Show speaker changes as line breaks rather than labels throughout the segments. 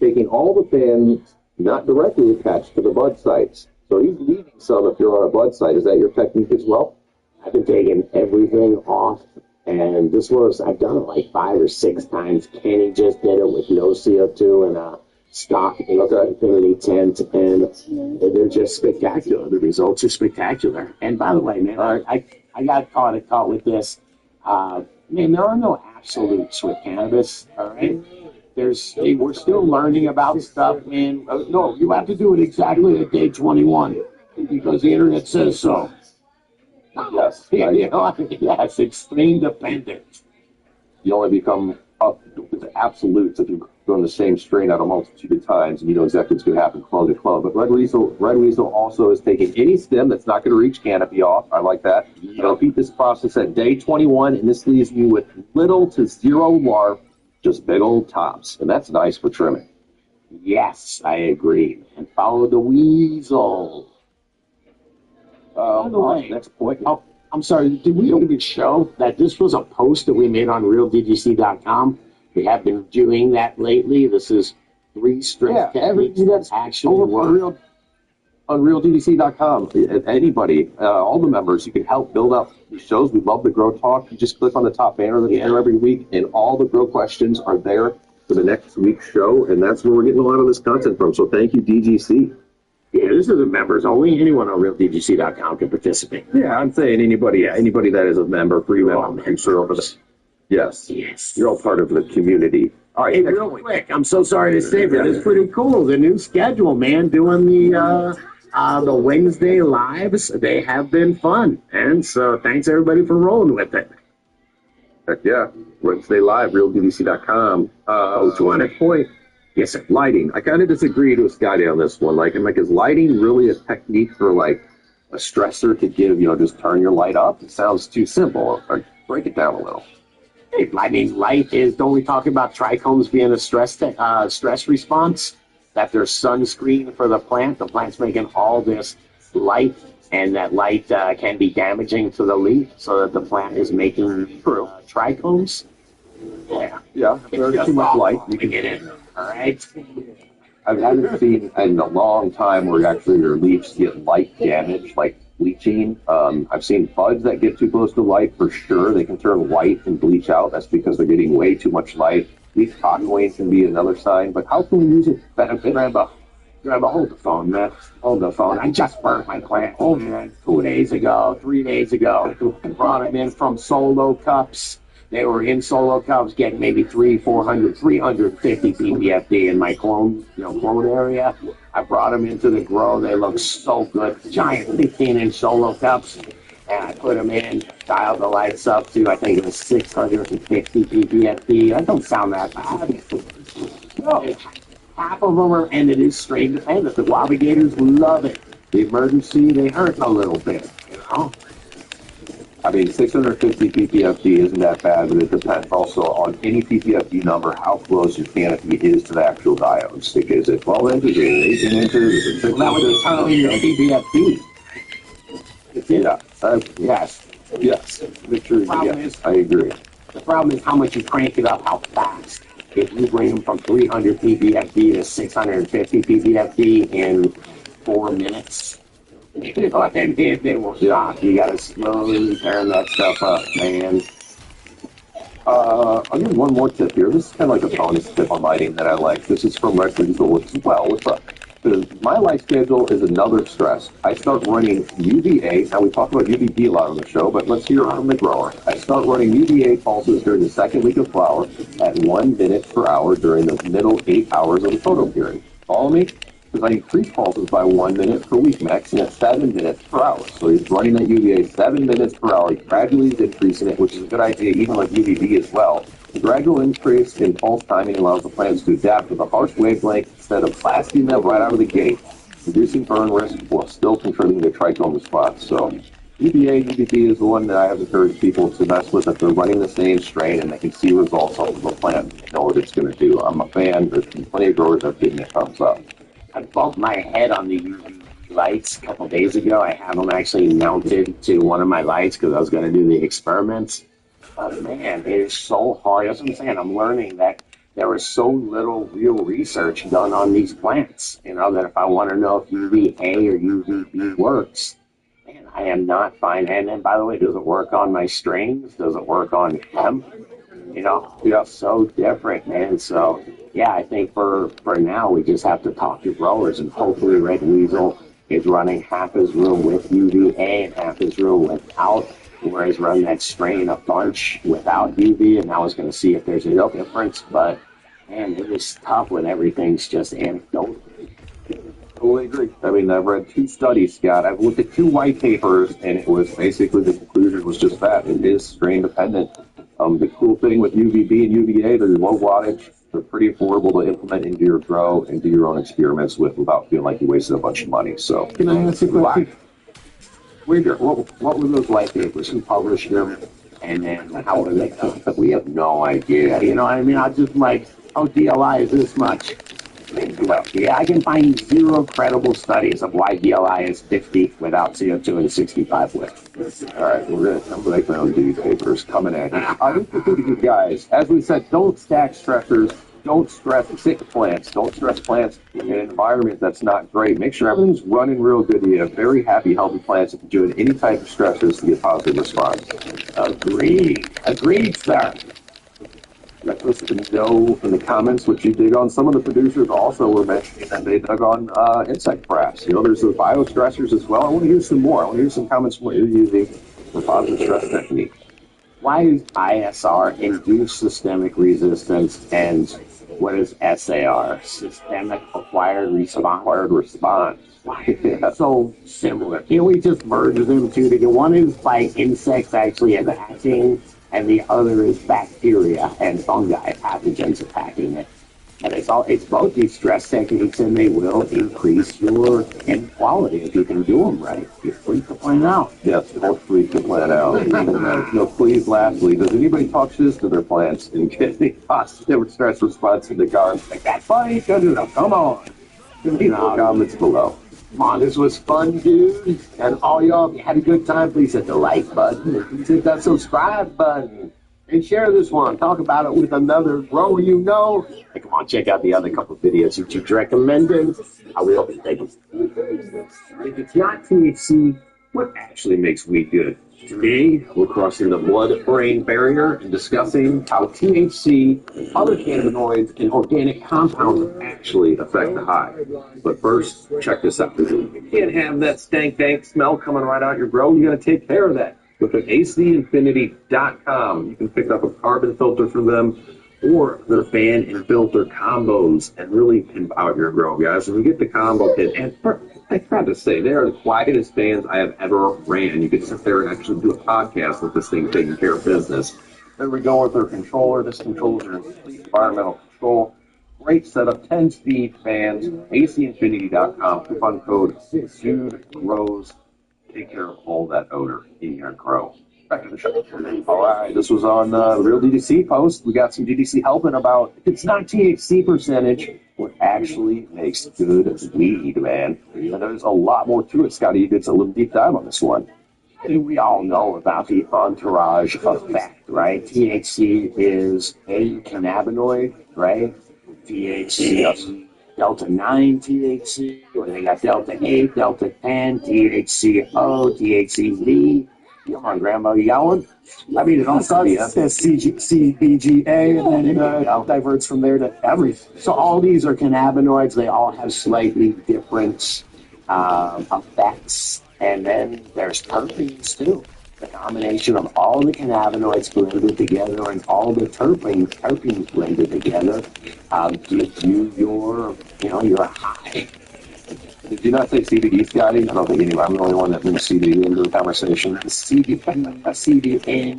taking all the fans not directly attached to the bud sites. So he's leaving some if you're on a bud site. Is that your technique as well?
I've been taking everything off, and this was, I've done it like 5 or 6 times. Kenny just did it with no CO2 and a stock Infinity tent, and they're just spectacular. The results are spectacular. And by the way, man, I got caught with this. Man, there are no absolutes with cannabis, all right? We're still learning about stuff, and no, you have to do it exactly at day 21 because the internet says so.
Yes.
Yes, extreme dependent.
You only become up with absolutes if you're doing the same strain out a multitude of times, and you know exactly what's going to happen clone to clone. But Red Weasel also is taking any stem that's not going to reach canopy off. I like that. Yeah. Repeat this process at day 21, and this leaves you with little to zero larvae, just big old tops, and that's nice for trimming.
Yes, I agree. And follow the weasel. By the way, next point. Oh, I'm sorry, did we even show that this was a post that we made on RealDGC.com? We have been doing that lately. This is 3 strict techniques that's actually work.
On RealDGC.com, anybody, all the members, you can help build up these shows. We love the Grow Talk. You just click on the top banner that's there every week, and all the Grow questions are there for the next week's show, and that's where we're getting a lot of this content from. So thank you, DGC.
Yeah, this is the members only. Anyone on RealDGC.com can participate.
Yeah, I'm saying anybody that is a member, free member, service. Yes. You're all part of the community.
All right, hey, real quick, I'm so sorry to say, but it's pretty cool. The new schedule, man, doing the Wednesday lives, they have been fun. And so thanks, everybody, for rolling with it.
Heck yeah. Wednesday live, RealDGC.com. To next point.
Yes, sir.
Lighting. I kind of disagreed with Scotty on this one. Is lighting really a technique for, a stressor to give, just turn your light up? It sounds too simple. Break it down a little.
Light is, don't we talk about trichomes being a stress response? That there's sunscreen for the plant. The plant's making all this light, and that light can be damaging to the leaf, so that the plant is making trichomes.
Yeah. There's too much light.
You can get in. All right.
I haven't seen in a long time where actually your leaves get light damage, like bleaching. I've seen buds that get too close to light for sure. They can turn white and bleach out. That's because they're getting way too much light. Leaf cottonwing can be another sign. But how can we use it to benefit?
Hold the phone, man. Hold the phone. I just burnt my plant. 2 days ago, 3 days ago. I brought them in from solo cups. They were in solo cups, getting maybe 350 ppfd in my clone area. I brought them into the grow. They look so good. Giant 15-inch solo cups. And I put them in, dialed the lights up to, I think it was 650 ppfd. That don't sound that bad. No. Half of them are, and it is strain dependent. The Wabigators love it. The emergency, they hurt a little bit,
650 ppfd isn't that bad, but it depends also on any ppfd number, how close your canopy is to the actual diodes. Is it 12 inches, is it 18 inches, is it 6 inches?
That would determine your ppfd.
Yes. Make sure I agree.
The problem is how much you crank it up, how fast. If you bring them from 300 ppfd to 650 ppfd in 4 minutes, you know what I mean? They will shock. You gotta slowly turn that stuff up, man.
I'll give one more tip here. This is kind of like a bonus tip on lighting that I like. This is from Red Weasel as well. What's up? Because my light schedule is another stress. I start running UVA. Now, we talk about UVB a lot on the show, but let's hear it from the grower. I start running UVA pulses during the second week of flower at 1 minute per hour during the middle 8 hours of the photo period. Follow me? Because I increase pulses by 1 minute per week, maxing at 7 minutes per hour. So he's running that UVA 7 minutes per hour. He gradually is increasing it, which is a good idea, even with UVB as well. The gradual increase in pulse timing allows the plants to adapt to the harsh wavelength instead of blasting them right out of the gate, reducing burn risk while still contributing to trichome response. So UVA, UVB is the one that I have encouraged people to mess with if they're running the same strain and they can see results off of the plant, know what it's going to do. I'm a fan. There's plenty of growers that are giving it thumbs up.
I bumped my head on the UV lights a couple days ago. I have them actually mounted to one of my lights because I was going to do the experiments. But man, it is so hard. That's what I'm saying. I'm learning that there was so little real research done on these plants, that if I want to know if UVA or UVB works, man, I am not finding. And then, by the way, does it work on my strains? Does it work on hemp?
Yeah.
So different, man. So, yeah, I think for now, we just have to talk to growers, and hopefully Red Weasel is running half his room with UVA and half his room without, whereas run that strain a bunch without UV, and I was going to see if there's a real difference. But, man, it is tough when everything's just anecdotal.
Totally agree. I mean, I've read 2 studies, Scott. I've looked at 2 white papers, and it was basically the conclusion was just that. It is strain dependent. The cool thing with UVB and UVA, they're low wattage. They're pretty affordable to implement into your grow and do your own experiments with without feeling like you wasted a bunch of money. So,
Can I ask you a question? What were those white papers? Who published them? And then how were they? We have no idea. You know what I mean? I just like, oh, DLI is this much. Yeah, I can find 0 credible studies of why DLI is 50 without CO2 and 65 with.
all right, I'm going to make my own duty papers coming at you. I think the thing, guys, as we said, don't stack stressors. Don't stress sick plants. Don't stress plants in an environment that's not great. Make sure everything's running real good. You have very happy, healthy plants. If you're doing any type of stressors to get positive response.
Agreed, sir.
Let us know in the comments what you dig on. Some of the producers also were mentioning that they dug on insect traps. There's the biostressors as well. I want to hear some more. I want to hear some comments from what you're using for positive stress technique.
Why is ISR induced systemic resistance, and what is SAR? Systemic acquired response. Why is it so similar? Can we just merge them two together? One is by insects actually attacking, and the other is bacteria and fungi pathogens attacking it. And it's both these stress techniques, and they will increase your end quality if you can do them right. You freak the plant out.
Yes, don't freak the plant out. And, please, lastly, does anybody talk this to their plants and get the positive stress response in the garden? Like, that's funny. Come on. Leave the comments below.
Come on, this was fun, dude. And all y'all, if you had a good time, please hit the like button. Please hit that subscribe button. And share this one. Talk about it with another grower you know. And come on, check out the other couple of videos that you've recommended. I will be taking.
If it's not THC, what actually makes weed good? Today, we're crossing the blood-brain barrier and discussing how THC, other cannabinoids, and organic compounds actually affect the high. But first, check this out. You can't have that stank-dank smell coming right out your grow. You got to take care of that. Look at ACinfinity.com. You can pick up a carbon filter from them or their fan and filter combos and really pimp out your grow, guys. And you get the combo kit, and I got to say, they are the quietest fans I have ever ran. You can sit there and actually do a podcast with this thing taking care of business. There we go with their controller. This controls your complete environmental control. Great setup, 10-speed fans, ACinfinity.com, coupon code DUDEGROWS. Take care of all that odor in your grow. Back to the show. All right, this was on the Real DDC post. We got some DDC helping about, if it's not THC percentage, what actually makes good weed, man. And there's a lot more to it. Scotty, you did a little deep dive on this one.
We all know about the entourage effect, right? THC is a cannabinoid, right? THC, Delta 9 THC, or they got Delta 8, Delta 10, THCO, THCV. Come on, Grandma, you got one?
I mean, it all starts as CBGA, and then it diverts from there to everything.
So all these are cannabinoids. They all have slightly different effects. And then there's terpenes, too. The combination of all the cannabinoids blended together and all the terpenes blended together gives you your high.
Did you not say CBD, Scotty? I don't think anybody. I'm the only one that brings CBD into the conversation.
CBN,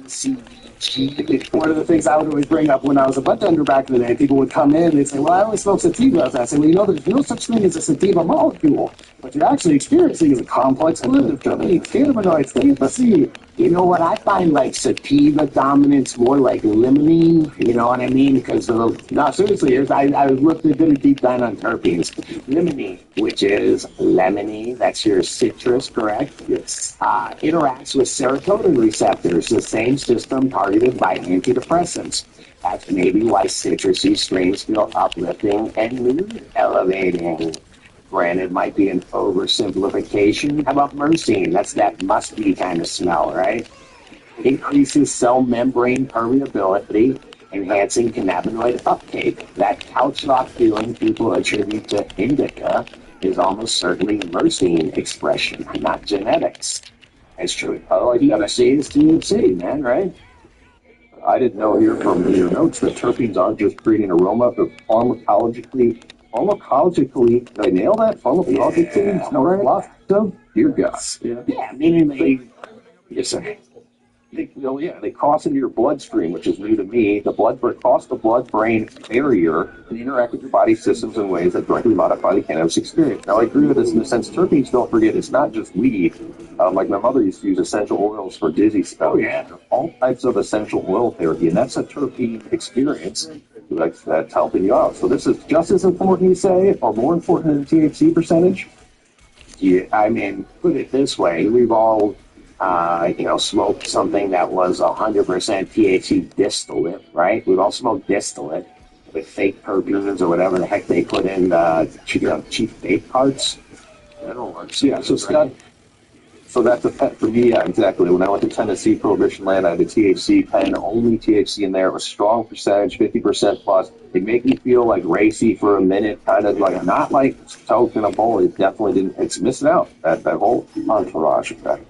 CBG.
One of the things I would always bring up when I was a bartender back in the day, people would come in and say, well, I only smoke sativa. I say, well, there's no such thing as a sativa molecule. What you're actually experiencing is a complex blend of cannabinoids, THC.
You know what? I find like sativa dominance more like limonene. You know what I mean? Because no, seriously, I did a deep dive on terpenes. Limonene, which is is lemony. That's your citrus, correct?
Yes.
Interacts with serotonin receptors, the same system targeted by antidepressants. That's maybe why citrusy strains feel uplifting and mood elevating. Granted, might be an oversimplification. How about myrcene? That's that musky kind of smell, right? Increases cell membrane permeability, enhancing cannabinoid uptake. That couch lock feeling people attribute to indica is almost certainly myrcene expression, not genetics. That's true. Oh, you gotta see is THC, man, right?
I didn't know here from your notes that terpenes aren't just creating aroma, but pharmacologically, did I nail that? Pharmacologically,
Yeah.
no, lots of, dear God.
Yeah, meaning they, yes, sir.
They cross into your bloodstream, which is new to me. The blood cross the blood-brain barrier and interact with your body systems in ways that directly modify the cannabis experience. Now, I agree with this in the sense terpenes, don't forget, it's not just weed. Like my mother used to use essential oils for dizzy spells.
Oh, yeah.
All types of essential oil therapy, and that's a terpene experience that's helping you out. So this is just as important, you say, or more important than the THC percentage?
Yeah, I mean, put it this way: we've all, smoked something that was 100% THC distillate, right? We've all smoked distillate with fake terpenes or whatever the heck they put in cheap vape carts. That don't work.
Yeah, so Scott, so that's a pet for me, yeah, exactly. When I went to Tennessee Prohibition Land, I had a THC pen, only THC in there. It was strong percentage, 50% plus. It made me feel like racy for a minute, kind of like, not like toke in a bowl. It definitely didn't, it's missing out, that whole entourage effect.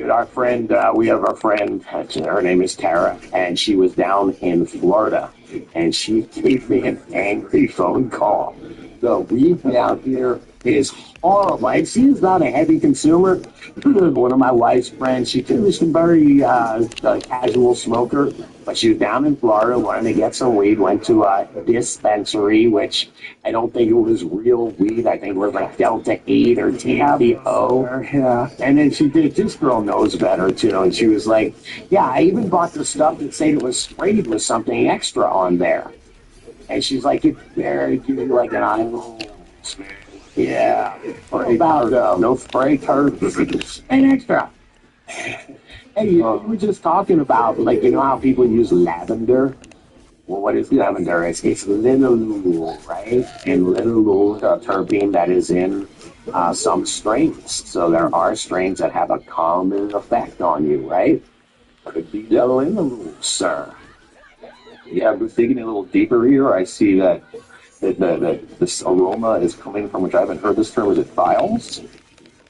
Our friend, we have our friend, her name is Tara, and she was down in Florida, and she gave me an angry phone call. The weed down here is horrible. And she is not a heavy consumer. One of my wife's friends, she's a very casual smoker, but she was down in Florida, wanted to get some weed, went to a dispensary, which I don't think it was real weed. I think it was like Delta 8 or THCO.
Yeah.
And then she did, this girl knows better too, and she was like, yeah, I even bought the stuff that said it was sprayed with something extra on there. And she's like, it's there to give you like an eye. Yeah. What about
no spray terps?
an extra? Hey, you were just talking about, like, you know how people use lavender? Well, what is lavender? It's linalool, right? And linalool is a terpene that is in some strains. So there are strains that have a calming effect on you, right? Could be the linalool, sir.
Yeah, but digging a little deeper here, I see that this aroma is coming from, which I haven't heard this term, is it thiols?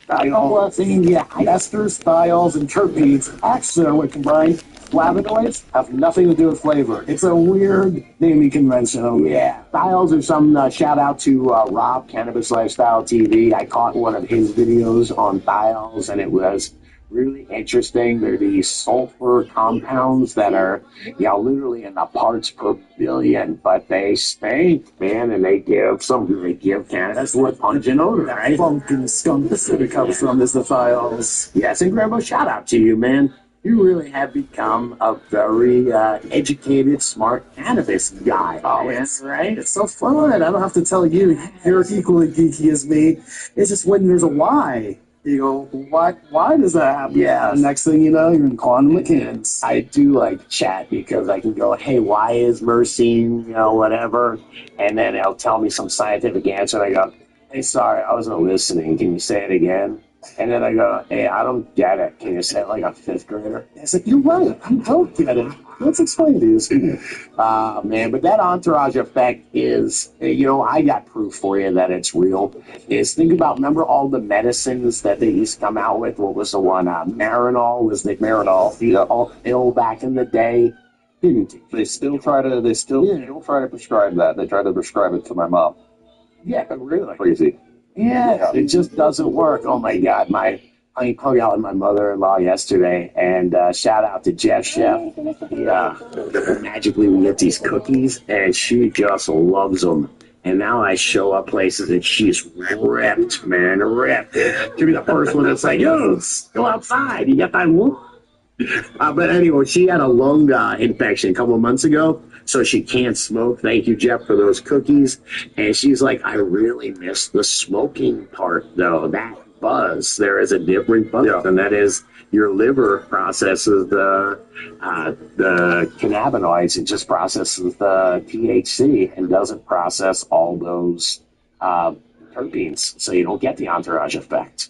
Esters, thiols, and terpenes actually are what combine. Flavonoids have nothing to do with flavor. It's a weird naming convention.
Yeah, thiols are some shout out to Rob, Cannabis Lifestyle TV. I caught one of his videos on thiols, and it was really interesting. They're these sulfur compounds that are, literally in the parts per billion, but they stink, man, and they give cannabis with pungent odor, right?
Funk and skunk, that's where it comes from, is the thiols.
Yes, and Grandma, shout out to you, man. You really have become a very educated, smart cannabis guy.
Oh,
man,
it's
right?
It's so fun. I don't have to tell you. You're equally geeky as me. It's just when there's a why. You go, why does that happen?
Yeah.
The next thing you know, you're in quantum mechanics.
I do like chat because I can go, hey, why is myrcene, whatever, and then it'll tell me some scientific answer, and I go, hey, sorry, I wasn't listening. Can you say it again? And then I go, hey, I don't get it. Can you say it like a fifth grader?
It's like, you're right. I don't get it. Let's explain these.
Man, but that entourage effect is, I got proof for you that it's real. Is think about, remember all the medicines that they used to come out with? What was the one? Marinol was the Marinol, all ill back in the day.
They still try to prescribe that. They try to prescribe it to my mom.
Yeah, but really.
Crazy.
Yeah, it just doesn't work. Oh my God, I hung out with my mother-in-law yesterday, and shout out to Jeff Chef. He magically lit these cookies, and she just loves them. And now I show up places, and she's ripped, man, ripped. She'll be the first one that's like, yo, go outside. You got that whoop? But anyway, she had a lung infection a couple of months ago. so she can't smoke. Thank you, Jeff, for those cookies. And she's like, I really miss the smoking part, though. That buzz, there is a different buzz, and that is your liver processes the cannabinoids. It just processes the THC and doesn't process all those terpenes, so you don't get the entourage effect.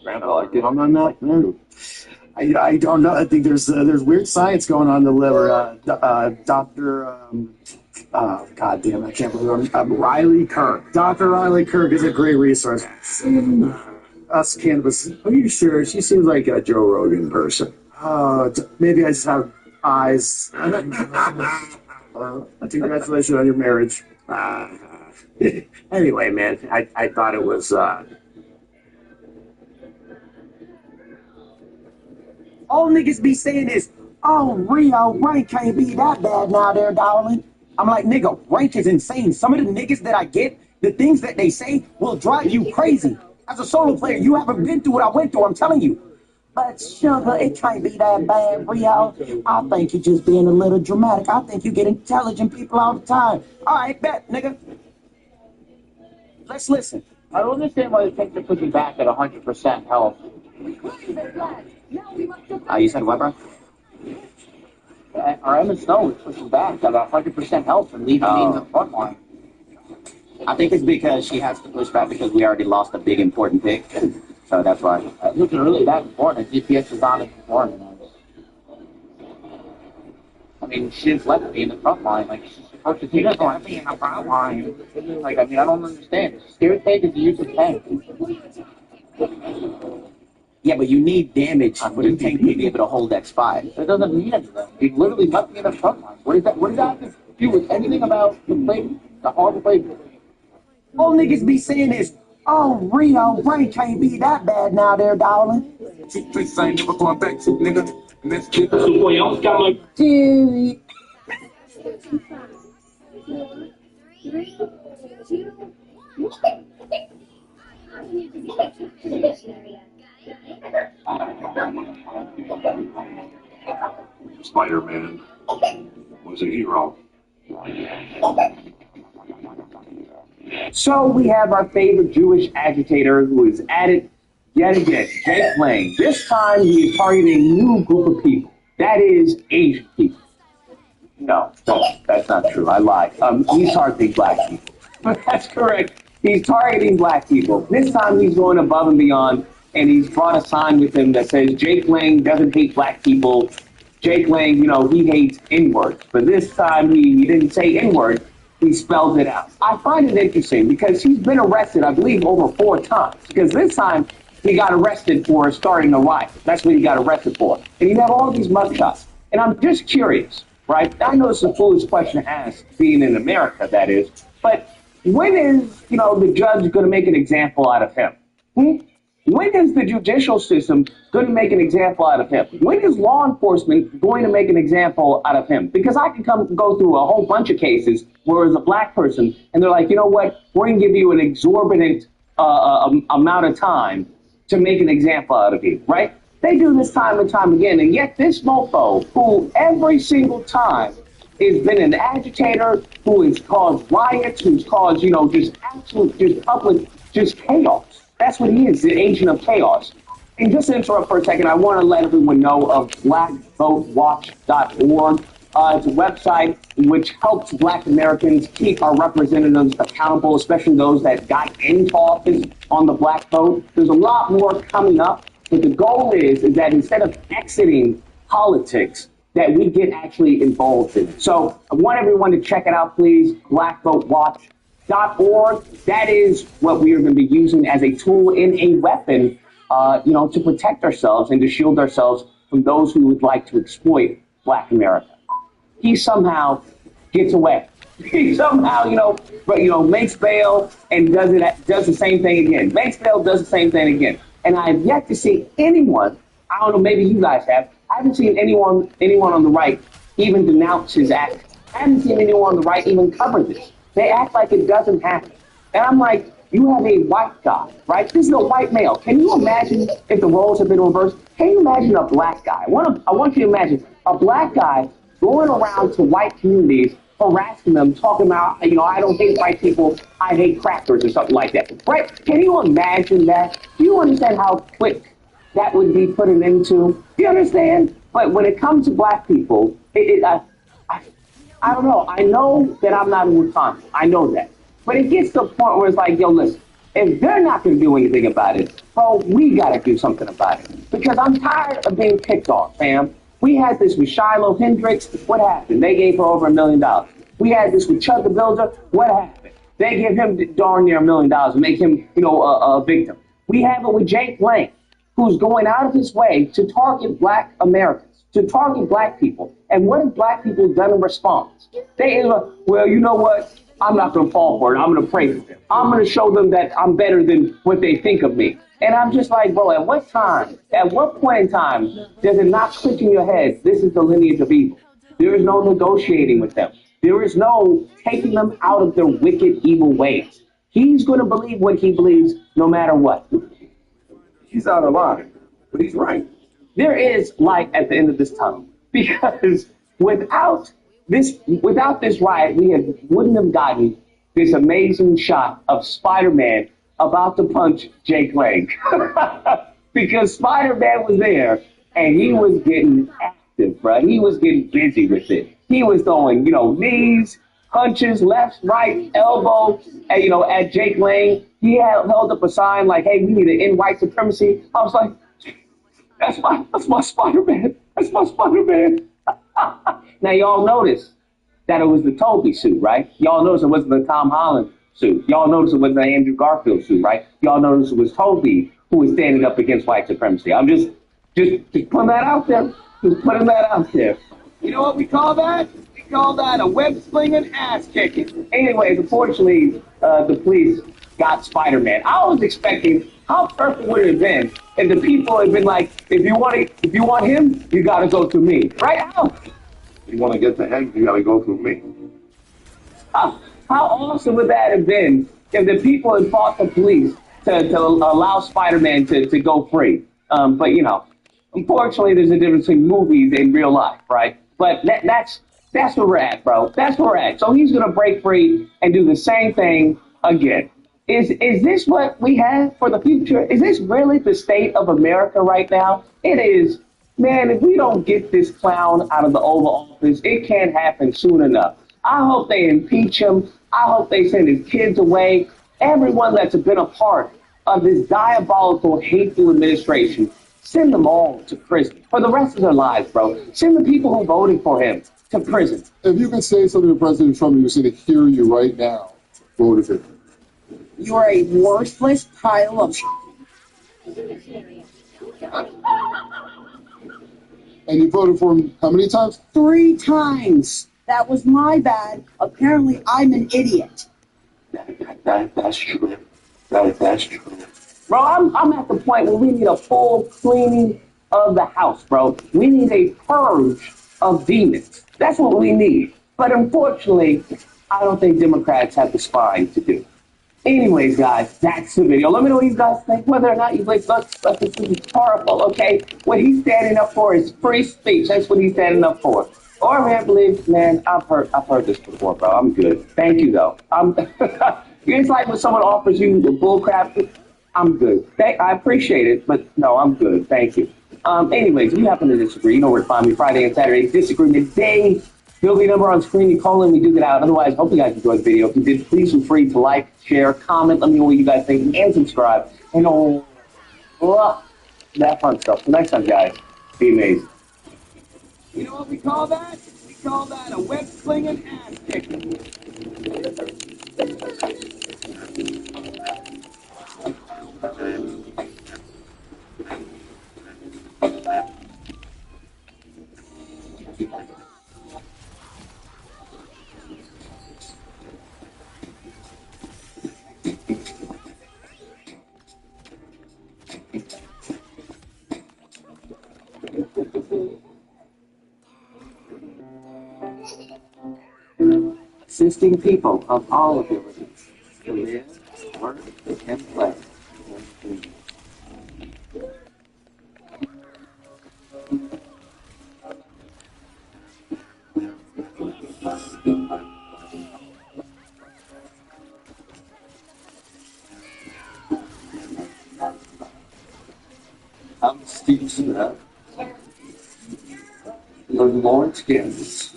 Grandpa, like, I'm on that, man. I don't know. I think there's weird science going on in the liver. Doctor, God damn, I can't believe Riley Kirk. Dr. Riley Kirk is a great resource. Us cannabis. Are you sure? She seems like a Joe Rogan person. Maybe I just have eyes. Congratulations on your marriage.
Anyway, man, I thought it was.
All niggas be saying is, oh, Rio, rank can't be that bad now there, darling. I'm like, nigga, rank is insane. Some of the niggas that I get, the things that they say will drive you crazy. As a solo player, you haven't been through what I went through, I'm telling you. But sugar, it can't be that bad, Rio. I think you're just being a little dramatic. I think you get intelligent people all the time. All right, bet, nigga. Let's listen.
I don't understand why they think they're pushing back at 100% health.
You said what, bro?
Or Emma Snow is pushing back at 100% health and leaving me in the front line.
I think it's because she has to push back because we already lost a big important pick. So that's why.
It wasn't really that important. GPS is not as important. I mean, she just left me in the front line. Like, she's supposed to take it. Left me in the front line. Like, I mean, I don't understand. Spirit take is the use of tank.
Yeah, but you need damage for the tank to be able to hold that spot.
It doesn't mean anything. He literally left me in the front line. What does that have to do with anything about the play, the horrible play?
All niggas be saying is, oh, Rio, rank can't be that bad now there, darling.
Please ain't never going back to nigga. And that's it. Spider-Man was a hero.
So we have our favorite Jewish agitator who is at it yet again, Jake Lang. This time he is targeting a new group of people. That is Asian people. No, that's not true. I lied. He's targeting black people. That's correct. He's targeting black people. This time he's going above and beyond, and he's brought a sign with him that says Jake Lang doesn't hate black people. Jake Lang, he hates N-words. But this time he didn't say N-word. He spelled it out. I find it interesting because he's been arrested, I believe, over 4 times. Because this time he got arrested for starting a riot. That's what he got arrested for. And you have all these mugshots. And I'm just curious, right? I know it's a foolish question to ask, being in America, that is. But when is, the judge going to make an example out of him? When is the judicial system going to make an example out of him? When is law enforcement going to make an example out of him? Because I can go through a whole bunch of cases where it's a black person, and they're like, you know what? We're going to give you an exorbitant amount of time to make an example out of you, right? They do this time and time again, and yet this mofo, who every single time has been an agitator, who has caused riots, who's caused, just absolute, just public, just chaos. That's what he is, the agent of chaos. And just to interrupt for a second, I want to let everyone know of blackvotewatch.org. It's a website which helps black Americans keep our representatives accountable, especially those that got into office on the black vote. There's a lot more coming up, but the goal is that instead of exiting politics, that we get actually involved in it. So I want everyone to check it out, please, blackvotewatch.org. That is what we are going to be using as a tool and a weapon, to protect ourselves and to shield ourselves from those who would like to exploit black America. He somehow gets away. He somehow, makes bail and does the same thing again. Makes bail, does the same thing again. And I have yet to see anyone, I don't know, maybe you guys have, I haven't seen anyone on the right even denounce his act. I haven't seen anyone on the right even cover this. They act like it doesn't happen. And I'm like, you have a white guy, right? This is a white male. Can you imagine if the roles have been reversed? Can you imagine a black guy? I want you to imagine a black guy going around to white communities, harassing them, talking about, I don't hate white people, I hate crackers or something like that. Right? Can you imagine that? Do you understand how quick that would be put an end to? Do you understand? But when it comes to black people, I, I don't know. I know that I'm not in Wisconsin. I know that. But it gets to a point where it's like, yo, listen, if they're not going to do anything about it, bro, we got to do something about it. Because I'm tired of being picked on, fam. We had this with Shiloh Hendricks. What happened? They gave her over $1 million. We had this with Chuck the Builder. What happened? They gave him darn near $1 million and make him, a victim. We have it with Jake Lang, who's going out of his way to target black Americans, to target black people. And what have black people done in response? They well, you know what? I'm not going to fall for it. I'm going to pray for them. I'm going to show them that I'm better than what they think of me. And I'm just like, bro, at what point in time does it not click in your head, this is the lineage of evil? There is no negotiating with them. There is no taking them out of their wicked, evil ways. He's going to believe what he believes no matter what.
He's out of line, but he's right.
There is light at the end of this tunnel, because without this riot, wouldn't have gotten this amazing shot of Spider-Man about to punch Jake Lang. Because Spider-Man was there and he was getting active, bro. He was getting busy with it. He was throwing, knees, punches, left, right, elbow, and, at Jake Lang. He held up a sign like, hey, we need to end white supremacy. I was like, that's my Spider-Man. That's my Spider-Man. Now, y'all notice that it was the Toby suit, right? Y'all notice it wasn't the Tom Holland suit. Y'all notice it wasn't the Andrew Garfield suit, right? Y'all notice it was Toby who was standing up against white supremacy. I'm just putting that out there. Just putting that out there. You know what we call that? We call that a web-slinging, ass-kicking. Anyways, unfortunately, the police got Spider-Man. I was expecting, how perfect would it have been if the people had been like, if you want him, you got to go through me. Right?
You want to get to him, you got to go through me.
How awesome would that have been if the people had fought the police to allow Spider-Man to go free? But, unfortunately, there's a difference between movies and real life, right? But that's where we're at, bro. That's where we're at. So he's going to break free and do the same thing again. Is this what we have for the future? Is this really the state of America right now? It is. Man, if we don't get this clown out of the Oval Office, it can't happen soon enough. I hope they impeach him. I hope they send his kids away. Everyone that's been a part of this diabolical, hateful administration, send them all to prison for the rest of their lives, bro. Send the people who voted for him to prison.
If you can say something to President Trump, he was going to hear you right now. What would it be?
You are a worthless pile of
And you voted for him how many times?
3 times. That was my bad. Apparently, I'm an idiot.
That's true. That's true.
Bro, I'm at the point where we need a full cleaning of the house, bro. We need a purge of demons. That's what we need. But unfortunately, I don't think Democrats have the spine to do it. Anyways, guys, that's the video. Let me know what you guys think. Whether or not you believe this is horrible, okay? What he's standing up for is free speech. That's what he's standing up for. Or man, believe, man, I've heard this before, bro. I'm good. Thank you, though. It's like when someone offers you the bull crap. I'm good. I appreciate it, but no, I'm good. Thank you. Anyways, if you happen to disagree, you know where to find me Friday and Saturday. Disagreement day. Feel the number on screen. You call in, we do get out. Otherwise, hope you guys enjoyed the video. If you did, please feel free to like, share, comment. Let me know what you guys think, and subscribe. And that fun stuff. So next time, guys, be amazing. You know what we call that? We call that a web-slinging, ass-kicking. Assisting people of all abilities to live, work, and play.
I'm Steve Smith. Live in Lawrence, Kansas.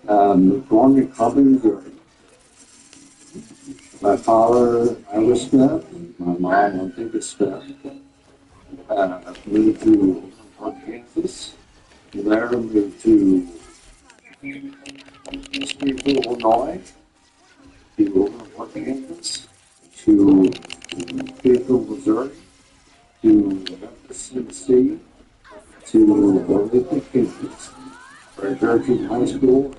Born in Columbia, Missouri. My father, Ira Smith. My mom, Anthea Smith. Moved to Kansas. From there, moved to Springfield, Illinois. To Kansas. To Fayetteville, Missouri. To Memphis, Tennessee. To Olathe, Kansas. For graduate high school.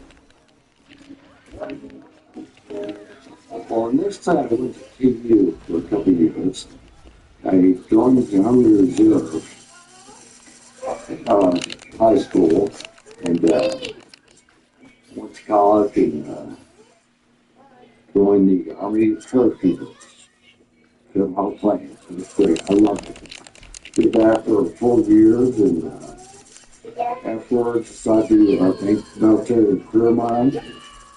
Well, in this time, I went to TU for a couple of years. I joined the Army Reserve high school and went to college and joined the Army paratroopers. Did my plans. It was great. I loved it. Did that for 4 years and afterwards decided to take military career mine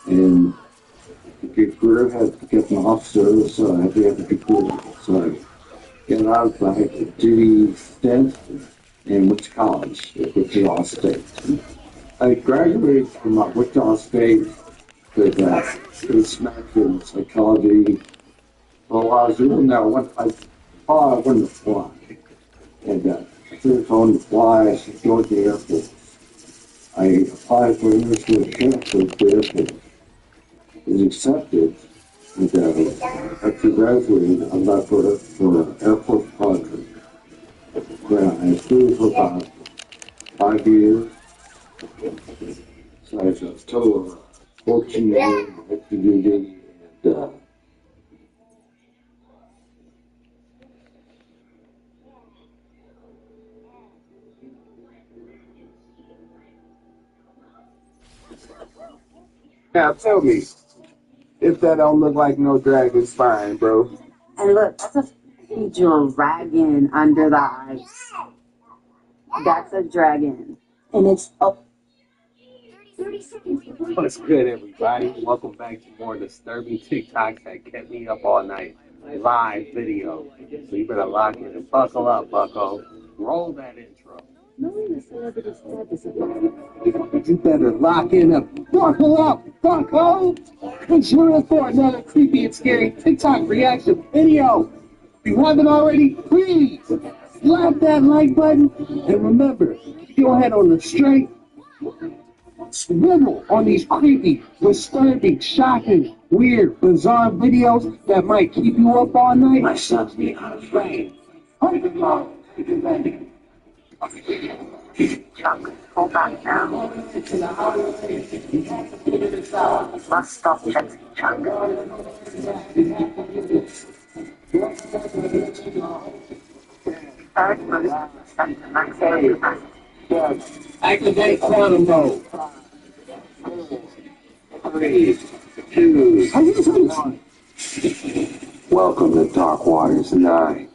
and to get career had to get an officer, so I had to have a good career. So I got out, I had to do stint and went to college at Wichita State. I graduated from Wichita State with a smack in psychology. Well, I was doing that. I thought I wanted to fly. And I took on to fly. I joined the Air Force. I applied for University of Kansas at the Air Force. Was accepted. And after graduating, I left for Air Force Project. Where I flew for about 5 years. So I had a total of 14 years of active duty and
Now tell me, if that don't look like no dragon's spine, bro.
And look, that's a dragon under the eyes. That's a dragon. And it's up.
What's good, everybody? Welcome back to more disturbing TikToks that kept me up all night. Live video. So you better lock in and buckle up, bucko. Roll that intro.
Knowing the celebrity status of
You better lock in and buckle up, bucko. Because you're in for another creepy and scary TikTok reaction video. If you haven't already, please slap that like button. And remember, keep your head on the straight. Swivel on these creepy, disturbing, shocking, weird, bizarre videos that might keep you up all night. My son's being unafraid.
Chuck, pull back now. Must stop checking Chuck. Third most set to maximum capacity.
Activate quantum mode. 3, 2, 1. Welcome to Dark Waters 9.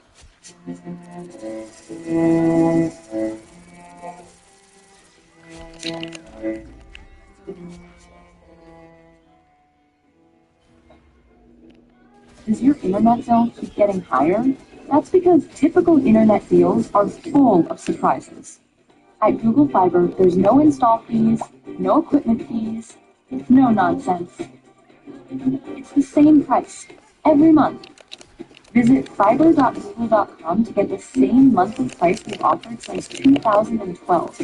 Does your internet bill keep getting higher? That's because typical internet deals are full of surprises. At Google Fiber, there's no install fees, no equipment fees, it's no nonsense. It's the same price every month. Visit fiber.google.com to get the same monthly price we've offered since 2012.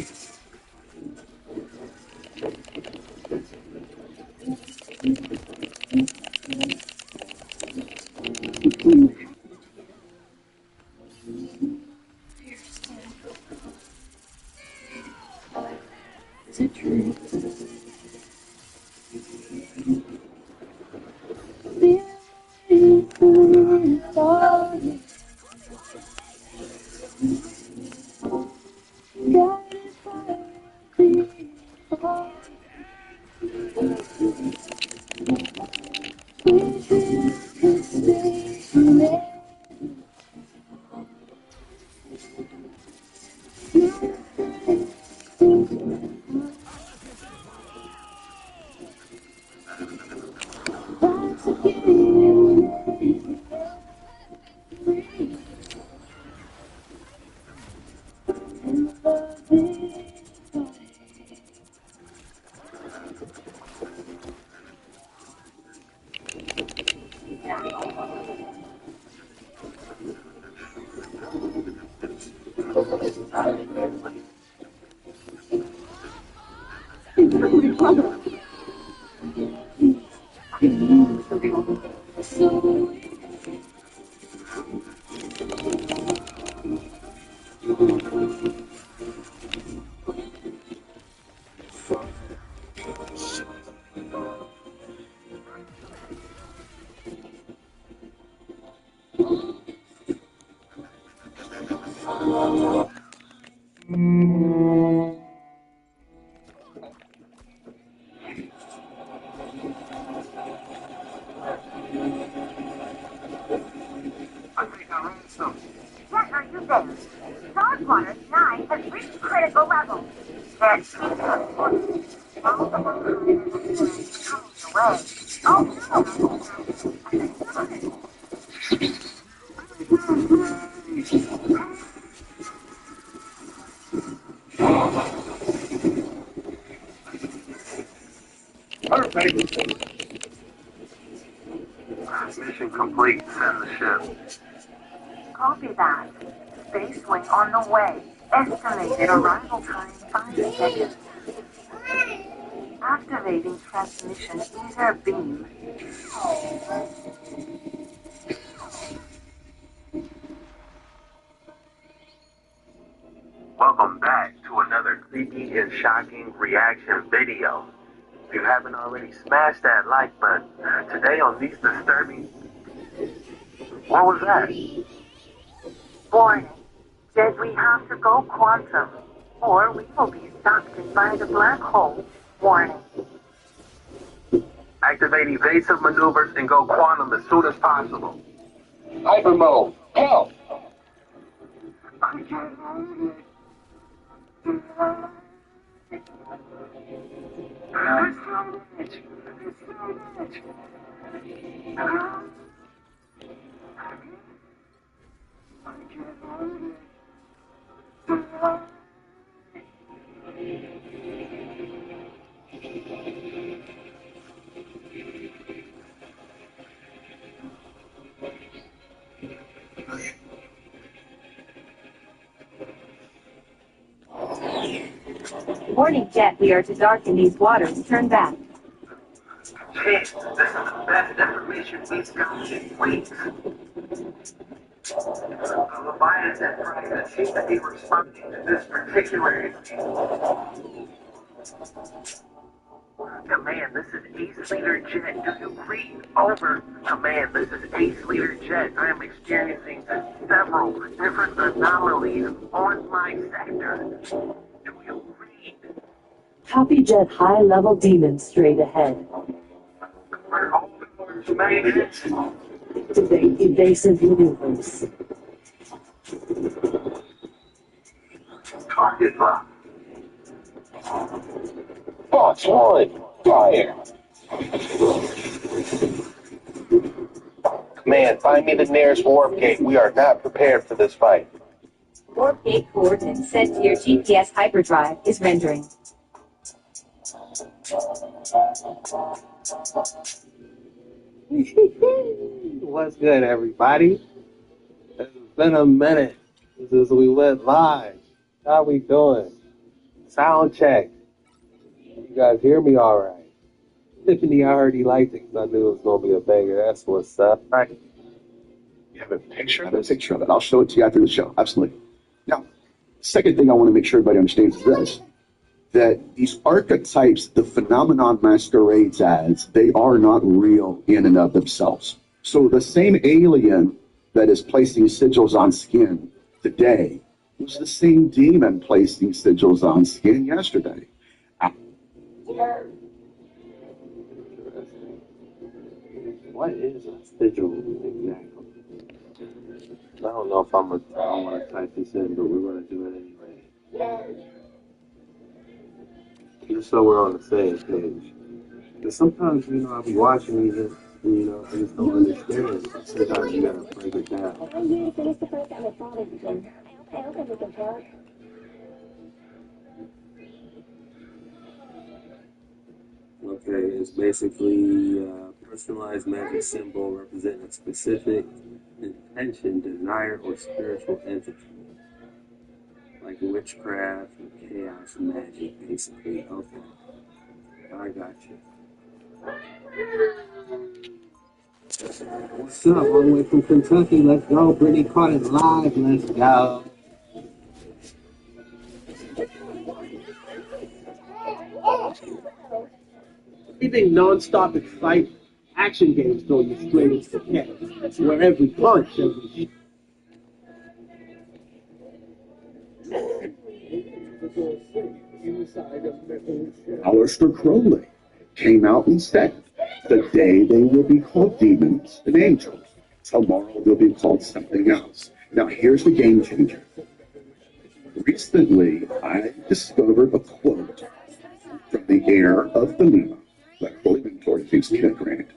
Is it true?
What are you there? Salt water 9 has reached critical level. That seems to multiple away.
Mission complete. Send the ship.
Copy that. Space wing on the way. Estimated arrival time 5 seconds. Activating transmission ether beam.
Welcome back to another creepy and shocking reaction video. If you haven't already, smash that like button. Today on these disturbing... What was that?
Warning. Did we have to go quantum? Or we will be sucked by the black hole. Warning.
Activate evasive maneuvers and go quantum as soon as possible.
Hyper mode. Help!
Warning, Jet, we are to dark in these waters. Turn back.
Shit, this is the best information we've gotten in weeks. The Leviathan private seems to be responding to this particular Command, this is Ace Leader Jet. Do you read? Over. Command, this is Ace Leader Jet. I am experiencing several different anomalies on my sector. Do you read?
Copy, Jet. High-level demons straight ahead.
We're open for shenanigans.
Activate evasive maneuvers.
Target lock.
Box 1. Fire.
Command, find me the nearest warp gate. We are not prepared for this fight.
Warp gate coordinates sent to your GPS hyperdrive is rendering.
What's good, everybody? It's been a minute since we went live. How we doing? Sound check. You guys hear me all right? Tiffany already liked it because I knew it was going to be a banger. That's what's up. Right.
You have a picture? I have a picture of it. I'll show it to you after the show. Absolutely. Now, second thing I want to make sure everybody understands is this, that these archetypes, the phenomenon masquerades as, they are not real in and of themselves. So the same alien that is placing sigils on skin today was the same demon placing sigils on skin yesterday.
What is a sigil exactly? I don't know if I want to type this in, but we're going to do it anyway. Just so we're on the same page. Because sometimes, I'll be watching these and, I just don't understand. Sometimes you got to break it down. Okay, it's basically a personalized magic symbol representing a specific intention, desire, or spiritual entity. Like witchcraft and chaos and magic, basically. Okay. I got you. What's up? All the way from Kentucky. Let's go. Brittany caught it live. Let's go. Anything non-stop exciting action games throw you straight into the head. Where every punch, every
Aleister Crowley came out and said, the day they will be called demons and angels, tomorrow they'll be called something else. Now here's the game changer. Recently, I discovered a quote from the heir of Thelema that Crowley mentored his Kenneth Grant.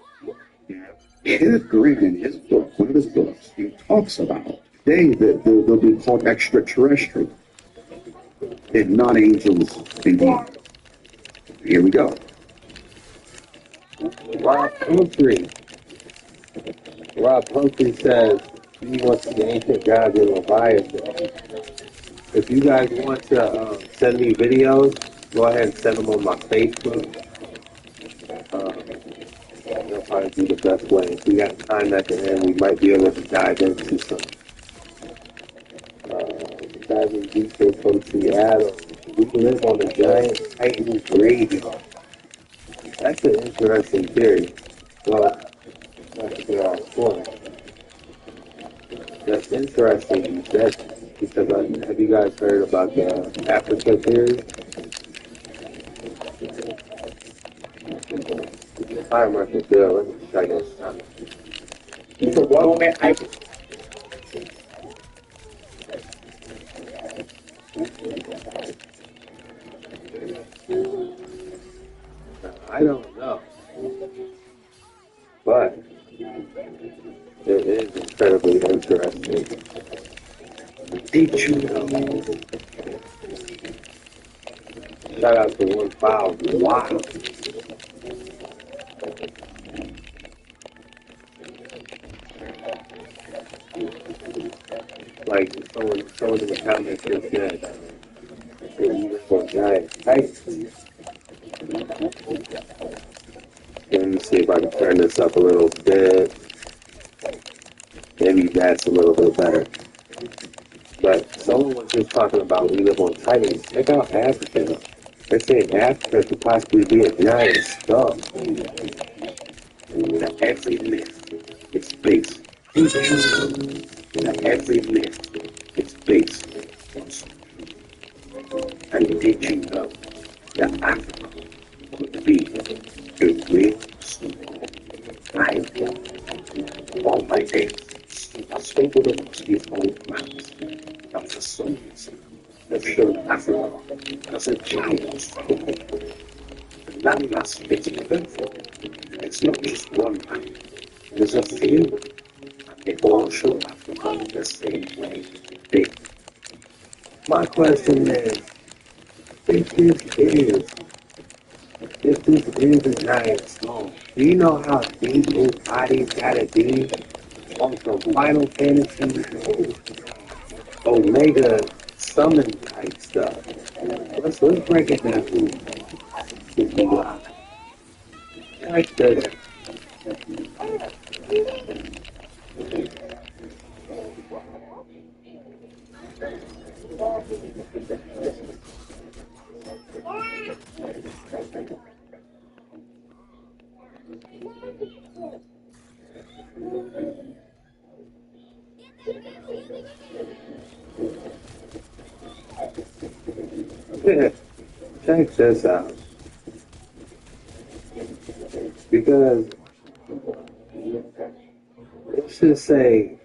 Kenneth Grant, in his book, one of his books, he talks about the day that they'll be called extraterrestrial and not angels and demons. Here we go.
Rob Humphrey says he wants the ancient gods in Leviathan. If you guys want to send me videos, go ahead and send them on my Facebook. That'll probably be the best way. If we got time at the end, we might be able to dive into some diving deeper from Seattle. We live on a giant Titan graveyard. That's an interesting theory. Well, that's what I was for. That's interesting you said that, because have you guys heard about the Africa theory? I remember the bill. Let me check this out. So one moment, I don't know, but it is incredibly interesting. Did you know? Shout out to 1,000. Wow. Like someone in the comments just said, that you live on giant heights. Let me see if I can turn this up a little bit. Maybe that's a little bit better. But someone was just talking about we live on Titans. Check out Africa. They're saying Africa could possibly be a giant skull. Now every myth is based. Now every myth is based on something. And did you know that Africa could be a real skull? All my days, I spoke with a Muslim old man. And for some reason, they've shown Africa as a giant skull. The landmass is perfect. It's not just one man. There's a few. And they all show Africa the same way. Big. My question is, if this is a giant skull, do you know how deep his body's gotta be on some Final Fantasy Omega summon type stuff? Let's break it down. Check that out. Check this out. Because let's just say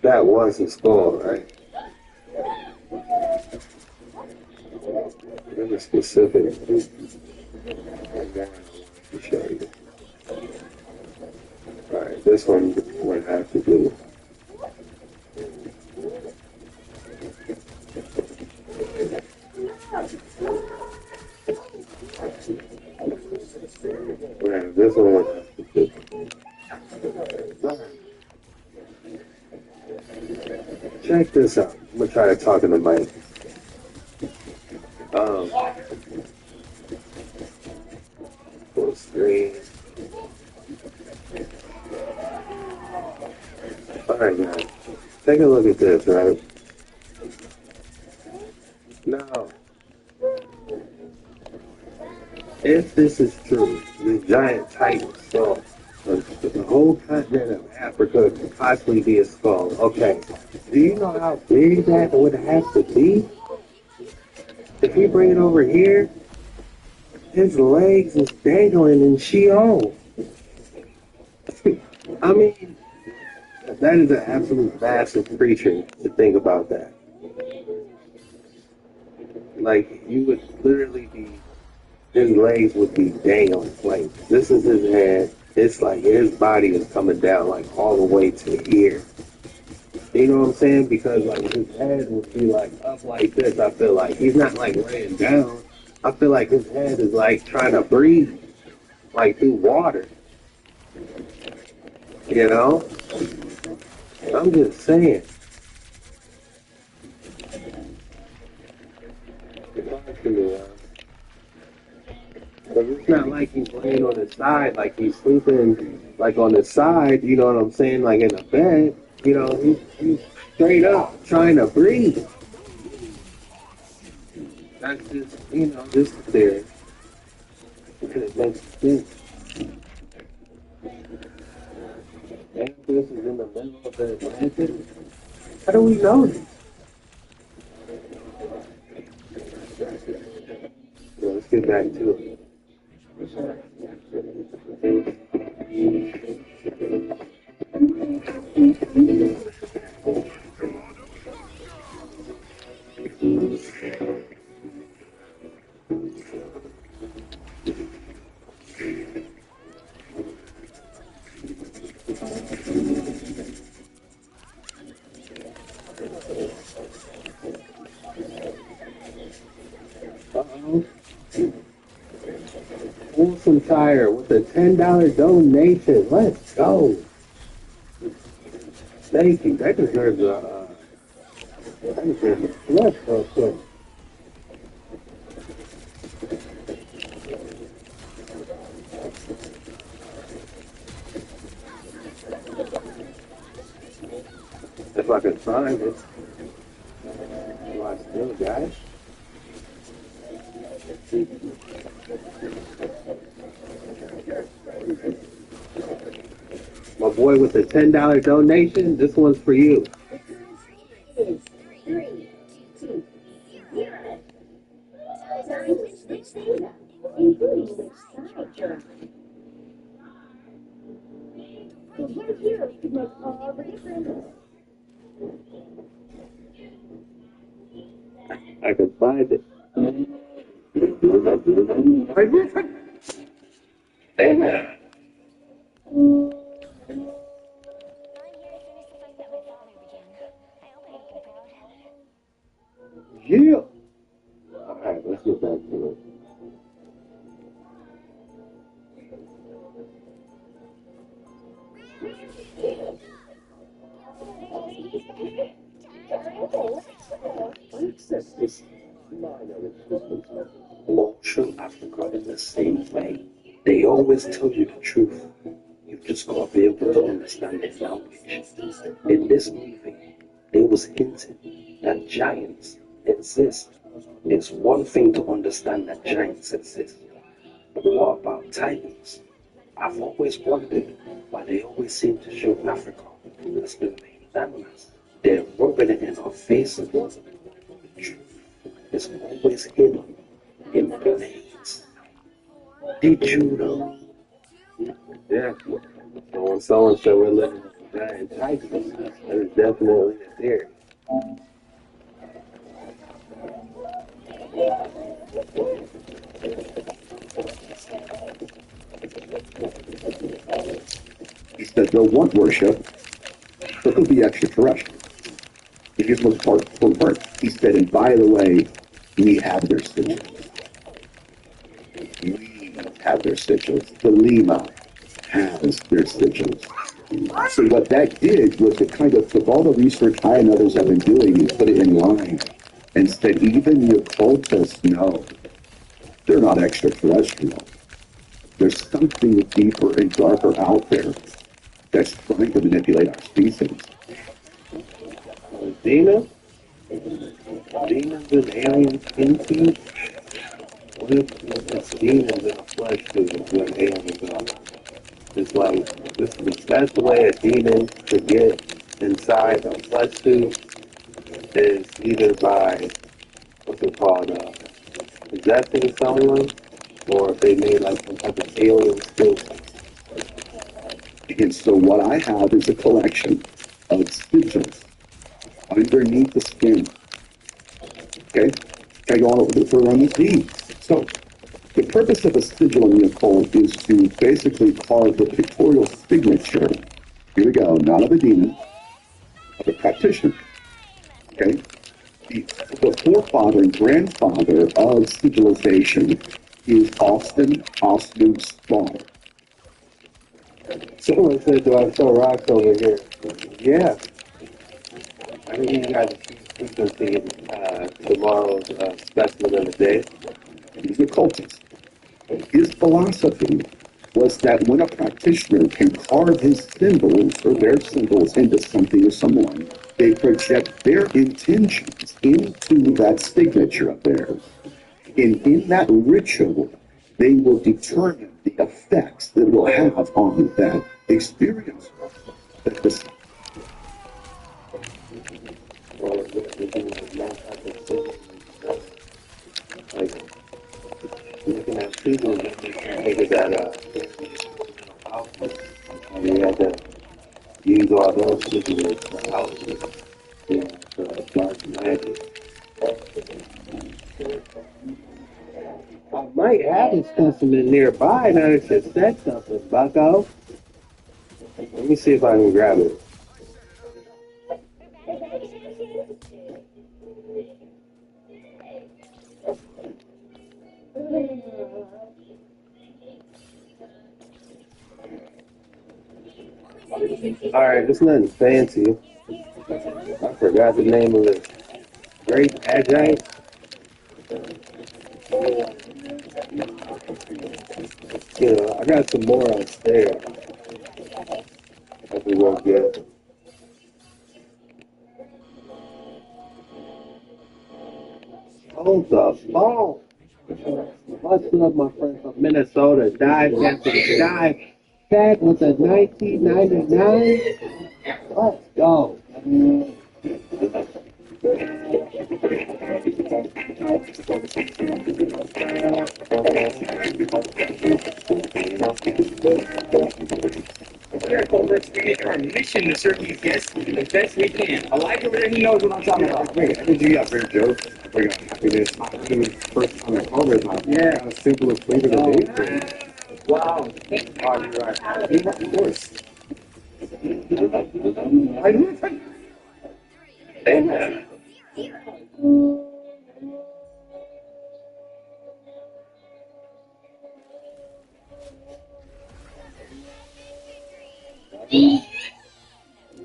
that was a skull, right? Really specific. To show you. Alright, this one would have to do. Right, this one would have to do. Check this out. I'm gonna try to talk in the mic. Alright, guys. Take a look at this, right? Now, if this is true, this giant titan skull, the whole continent of Africa could possibly be a skull. Okay. Do you know how big that would have to be? If we bring it over here, his legs is dangling in Sheol. I mean, that is an absolute massive creature to think about that. Like, you would literally be, his legs would be dangling. Like, this is his head. It's like his body is coming down, like, all the way to here. You know what I'm saying? Because, like, his head would be, like, up like this, I feel like. He's not, like, laying down. I feel like his head is, like, trying to breathe, like, through water. You know? I'm just saying. But it's not like he's laying on his side, like he's sleeping, like on his side, you know what I'm saying, like in a bed. You know, he's straight up trying to breathe. That's just, you know, just there. It makes sense. And this is in the middle of the Atlantic. How do we know this? Well, let's get back to it. Uh-oh. Wilson Tire with a $10 donation. Let's go. Thank you. That deserves a flush real quick. If I can find it. Why still, guys? My boy with the $10 donation, this one's for you. I can find it. Damn. Yeah. All right, let's get back to it.
Cultural Africa in the same way. They always tell you the truth. You've just got to be able to understand their language. In this movie, it was hinted that giants exist. It's one thing to understand that giants exist. But what about titans? I've always wondered why they always seem to show Africa as the main landmass. They're rubbing it in our faces. The truth is always hidden in plains. Did you know?
Yeah. So when someone said we're living in giant titans, that is definitely a theory.
He said they'll want worship, but they'll be extraterrestrial. It just was part for part. He said, and by the way, we have their sigils. We have their sigils. The Lima has their sigils. So what that did was it kind of took all the research I and others have been doing and put it in line and said even the occultists know they're not extraterrestrial. There's something deeper and darker out there
that's trying to manipulate our species.
Demons? Demons and aliens into? What if it's demons in a flesh suit is what aliens are? It's like, this is the best way a demon to get inside a flesh suit is either by, what's it called, possessing someone, or if they made like some type of alien suit.
And so what I have is a collection of sigils underneath the skin. Okay? Can I go on a little bit further on these? So, the purpose of a sigil in the occult is to basically carve the pictorial signature, here we go, not of a demon, of a practitioner. Okay? The forefather and grandfather of sigilization is Austin Spar.
Someone said, do I sell rocks over here? Yeah. I think you guys can see tomorrow's specimen of the day.
He's an occultist. His philosophy was that when a practitioner can carve his symbols or their symbols into something or someone, they project their intentions into that signature of theirs. And in that ritual, they will determine the effects that it will have on that experience.
Like, looking at people, figure that you had to use all those figures for houses, for dark magic. I might have a specimen nearby now that you said something, bucko. Let me see if I can grab it. Alright, it's nothing fancy. I forgot the name of it. Great Agite. You know, I got some more upstairs that we won't get. Hold the phone. What's up, my friend from Minnesota? Dive back with the 1999. Let's go.
Let's make our mission to serve these guests the best we can. Elijah over there, he knows what I'm talking about.
Wait, I think you got very jokes. I forgot happiness. First time I called it, yeah, a simplest flavor of the day.
Wow.
Oh, you're right. Yeah, of course.
Amen.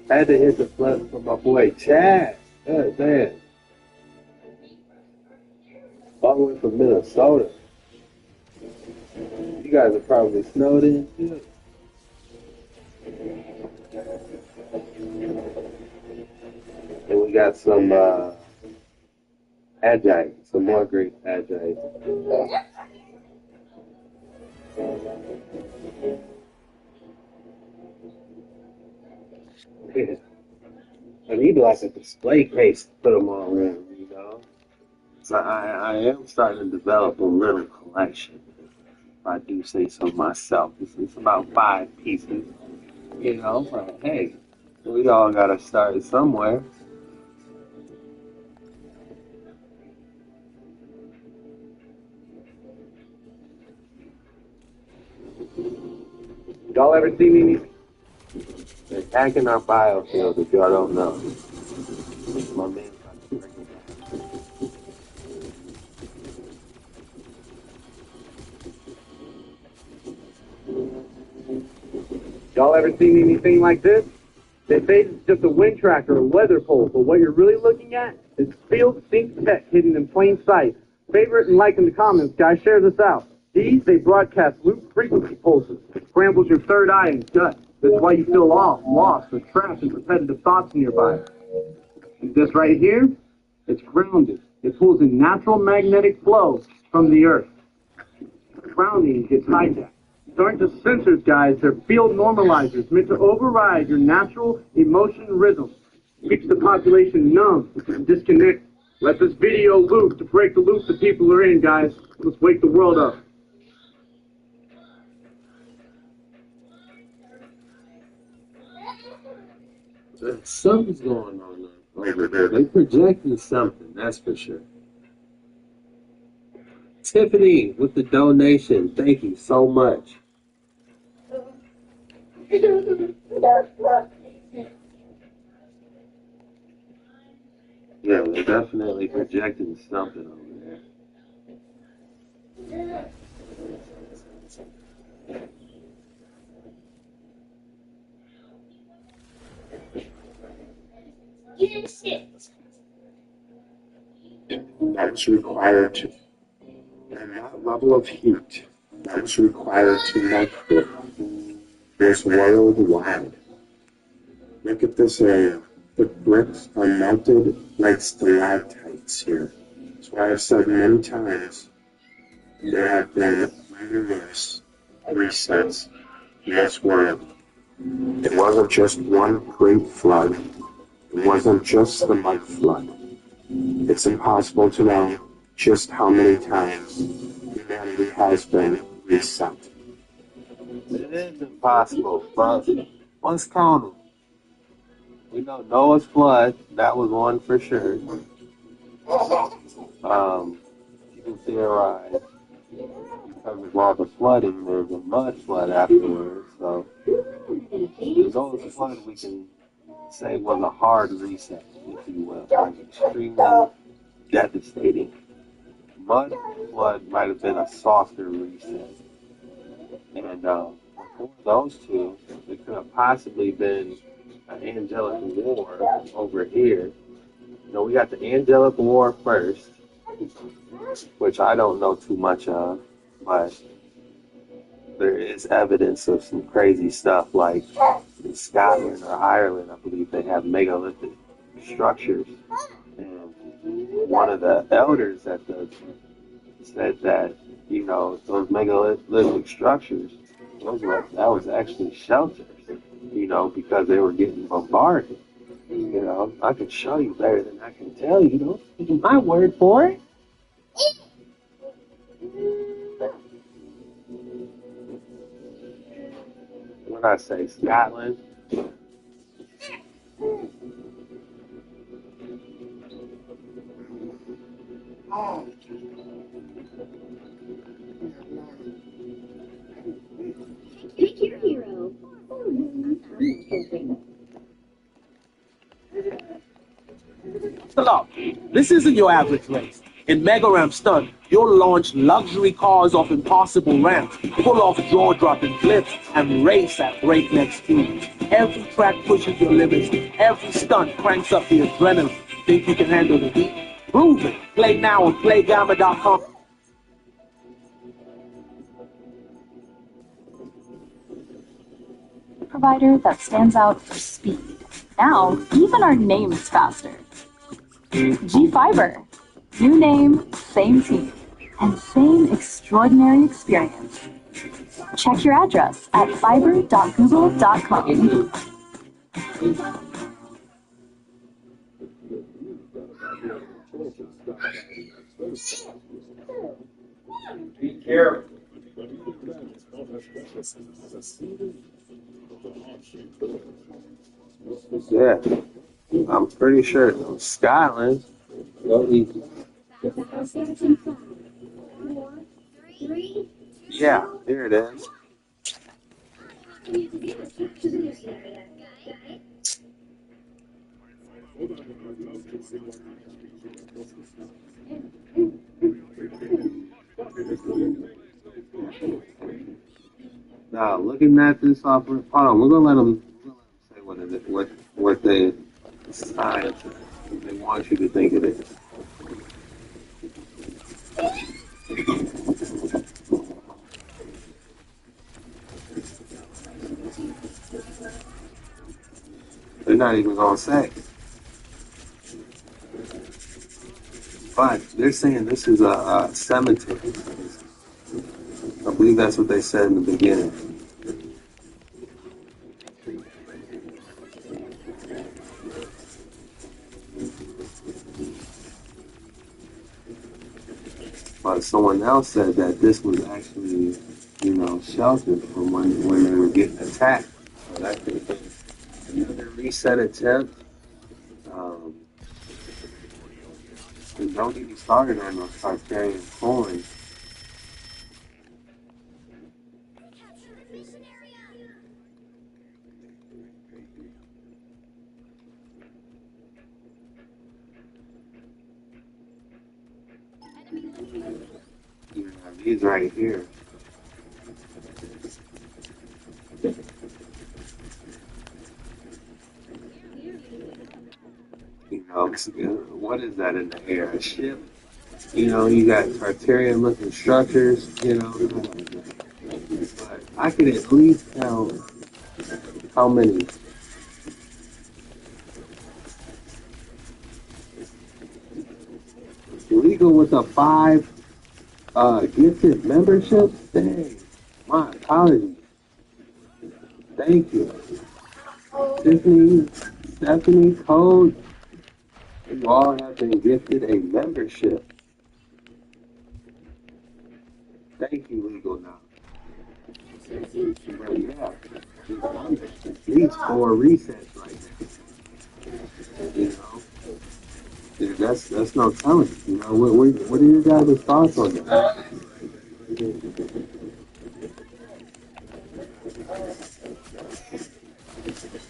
Had to hit the flip for my boy Chad. God damn. All the way from Minnesota. You guys are probably snowed in too. And we got some Agite, some more great Agite. I need like a display case to put them all in, you know. So I am starting to develop a little collection. If I do say so myself. It's about 5 pieces, you know. But hey, we all gotta start somewhere. Y'all ever see me? They're hacking our biofield if y'all don't know. My man.
Y'all ever seen anything like this? They say it's just a wind tracker or weather pole, but what you're really looking at is field sync tech hidden in plain sight. Favorite and like in the comments, guys. Share this out. These, they broadcast loop frequency pulses. Scrambles your third eye and gut. That's why you feel off, lost, or trapped in repetitive thoughts in your body. This right here, it's grounded. It pulls in natural magnetic flow from the earth. Grounding gets hijacked. These aren't just sensors, guys. They're field normalizers meant to override your natural emotion rhythm. Keeps the population numb and disconnected. Let this video loop to break the loop the people are in, guys. Let's wake the world up.
Something's going on over there. They're projecting something, that's for sure. Tiffany with the donation. Thank you so much. Yeah, they're definitely projecting something over there.
That was required to, and that level of heat that was required to melt it was worldwide. Look at this area. The bricks are melted like stalactites here. That's why I've said many times there have been numerous resets in this world. It wasn't just one great flood. It wasn't just the mud flood. It's impossible to know just how many times humanity has been reset.
It is impossible, but let's count them. We know Noah's flood, that was one for sure. You can theorize because of all the flooding, there's a mud flood afterwards. So Noah's flood, we can say, was a hard reset, if you will, like extremely devastating. Mud flood might have been a softer reset. And before those two, it could have possibly been an angelic war over here. You know, we got the angelic war first, which I don't know too much of, but there is evidence of some crazy stuff, like in Scotland or Ireland, I believe they have megalithic structures. And one of the elders at the said that, you know, those megalithic structures, that was actually shelters, you know, because they were getting bombarded. You know, I could show you better than I can tell you. Don't take my word for it. When I say Scotland,
Pick your hero.
Hello. This isn't your average race. In Mega Ramp Stunt, you'll launch luxury cars off impossible ramps, pull off jaw-dropping flips, and race at breakneck speeds. Every track pushes your limits. Every stunt cranks up the adrenaline. Think you can handle the heat? Prove it. Play now on PlayGamma.com.
Provider that stands out for speed. Now, even our name is faster. G-Fiber. New name, same team, and same extraordinary experience. Check your address at fiber.google.com.
be careful. Yeah, I'm pretty sure Scotland. Go easy. Yeah, here it is. Now, looking at this offer, hold on, we're gonna let them say what it is, what they science they want you to think it is. not even gonna say. But they're saying this is a cemetery. I believe that's what they said in the beginning. But someone else said that this was actually, sheltered from when they were getting attacked. So that could have been another reset attempt. And don't get me started on those Tartarian coins. These right here. What is that in the air? A ship? You got Tartarian looking structures, But I could at least count how many. Legal with a 5 gifted membership? Dang. My apologies. Thank you. Tiffany, Stephanie, Code, you all have been gifted a membership. Thank you, Legal Now. But yeah, these 4 resets right there. Yeah, that's no telling. What are your guys' thoughts on that?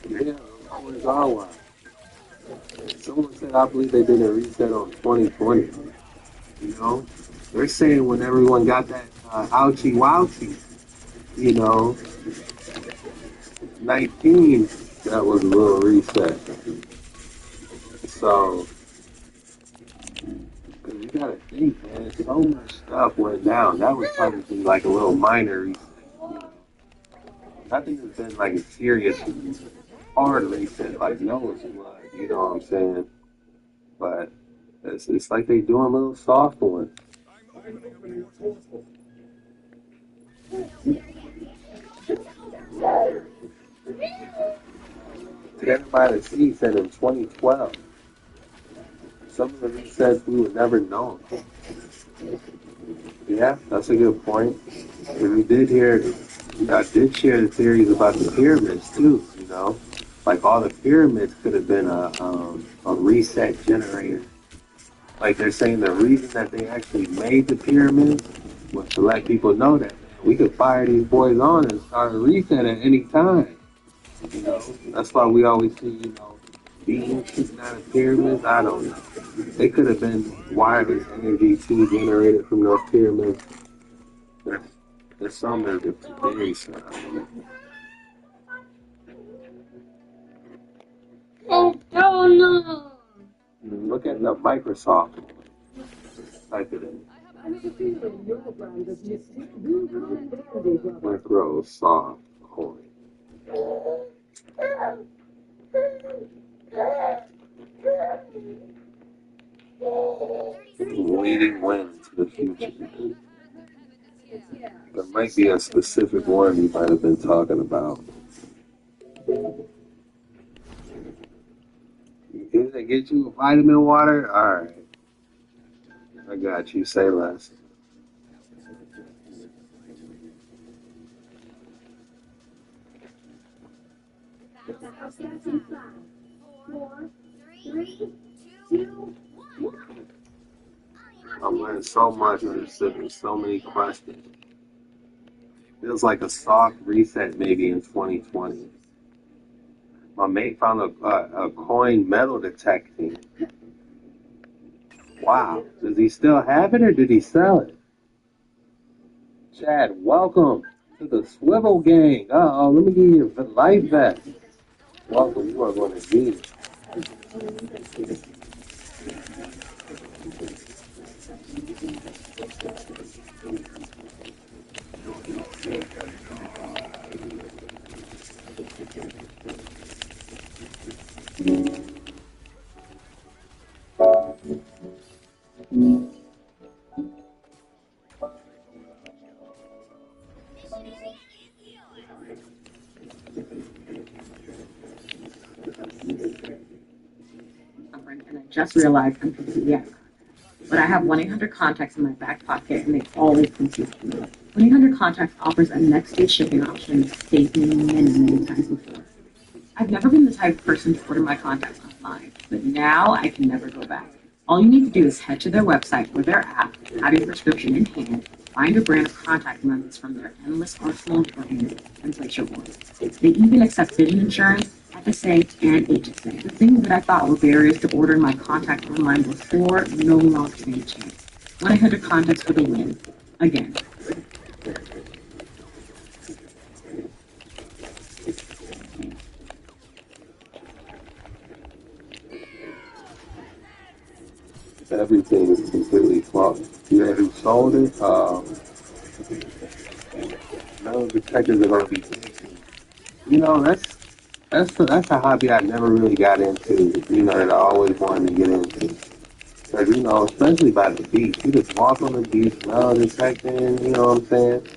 Yeah, always are wild. Someone said I believe they did a reset on 2020. They're saying when everyone got that ouchie wouchie, 19, that was a little reset. So, because you gotta think, man, so much stuff went down. That was probably like a little minor reset. Nothing has been like a serious, hard reset, like Noah's blood, you know what I'm saying? But it's like they doing little soft ones. Together by the Sea said in 2012. Some of the resets we would never know. Yeah, that's a good point. And we did hear, I did share the theories about the pyramids too, Like all the pyramids could have been a reset generator. Like they're saying the reason that they actually made the pyramids was to let people know that we could fire these boys on and start a reset at any time. That's why we always see, beings shooting out of pyramids. I don't know. They could have been wireless energy too generated from those pyramids. There's so many different theories. Look at the Microsoft. Type it in. Microsoft coin. Leading wind to the future. There might be a specific one you might have been talking about. Did they get you a vitamin water? Alright. I got you. Say less. I'm learning so much on this sitting. So many questions. Feels like a soft reset maybe in 2020. My mate found a coin metal detecting. Wow. Does he still have it or did he sell it? Chad, welcome to the Swivel Gang. Uh-oh, let me give you a life vest. Welcome, you are going to need it.
just realized I'm completely out of contacts. But I have 1-800-CONTACTS in my back pocket, and they always come through for me. 1-800-CONTACTS offers a next-day shipping option that saved me many times before. I've never been the type of person to order my contacts online, but now I can never go back. All you need to do is head to their website or their app, have your prescription in hand, find a brand of contact lenses from their endless arsenal of brands, and place your order. They even accept vision insurance, FSA, and HSA. The things that I thought were barriers to ordering my contacts online before no longer stand a chance. 1-800-CONTACTS for the win. Again.
Everything is completely flawless. You know who sold it? No detectives are gonna be. You know, that's a hobby I never really got into. You know, that I always wanted to get into. Cause you know, especially by the beach, you just walk on the beach, metal detecting. You know what I'm saying?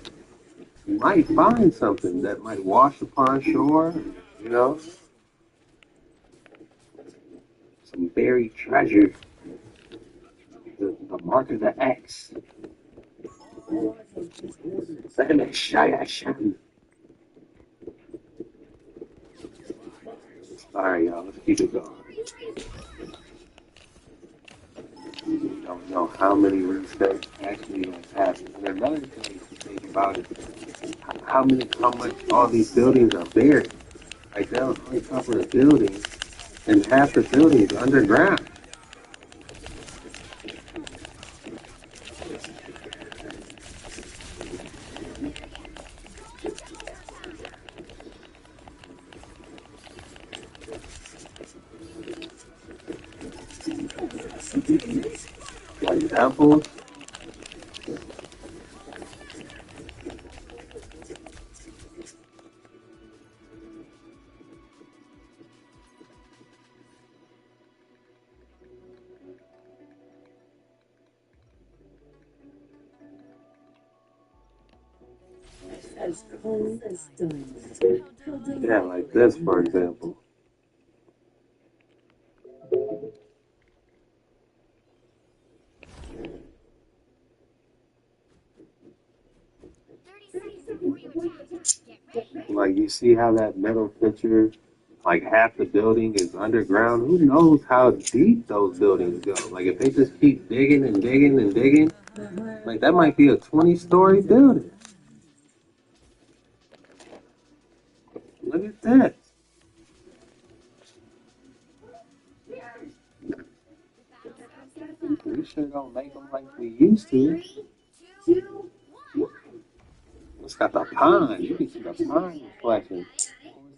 You might find something that might wash upon shore. You know, some buried treasure. The mark of the X. Alright, y'all, let's keep it going. You don't know how many resets actually happen. And another thing to think about is how much all these buildings are buried. Like they'll uncover a building and half the building is underground. Like temples.
As cold as diamonds.
Yeah, like this, for example. Like you see how that metal picture, like half the building is underground. Who knows how deep those buildings go? Like if they just keep digging and digging and digging, like that might be a 20-story building. Look at that. We sure don't make them like we used to. It's got the pond. You can see the pond reflection. Of course,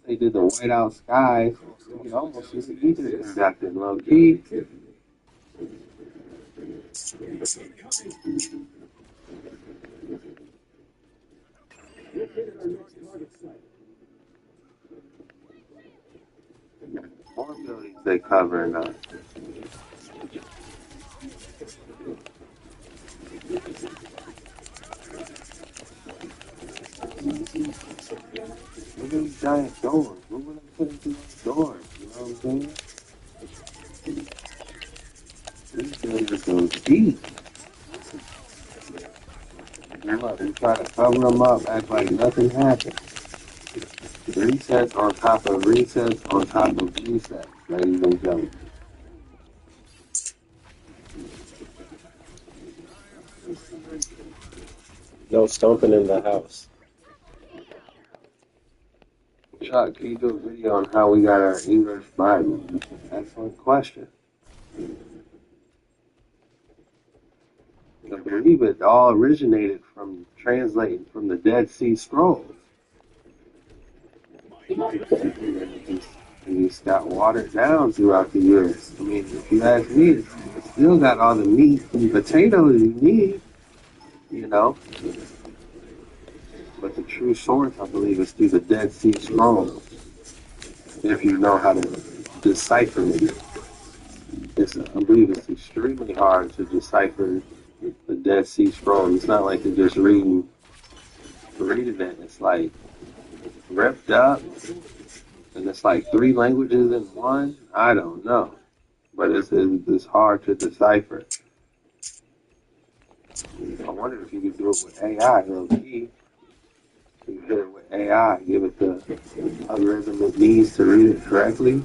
they did the whiteout skies. You can almost see the ether conducting low key. More buildings they covering up. Look at these giant doors. What would they put into those doors? You know what I'm saying? These buildings go deep. And look, we try to cover them up, act like nothing happened. Resets on top of resets on top of resets, ladies and gentlemen.
No stomping in the house.
Chuck, can you do a video on how we got our English Bible? Excellent question. I believe it all originated from translating from the Dead Sea Scrolls. And it's got watered down throughout the years. I mean, if you ask me, it's still got all the meat and potatoes you need, you know. But the true source, I believe, is through the Dead Sea Scrolls. If you know how to decipher it. I believe it's extremely hard to decipher the Dead Sea Scrolls. It's not like you're just reading it. It's like ripped up, and it's like 3 languages in one. I don't know. but it's hard to decipher. I wonder if you could do it with AI, low key. You could do it with AI, give it the algorithm it needs to read it correctly.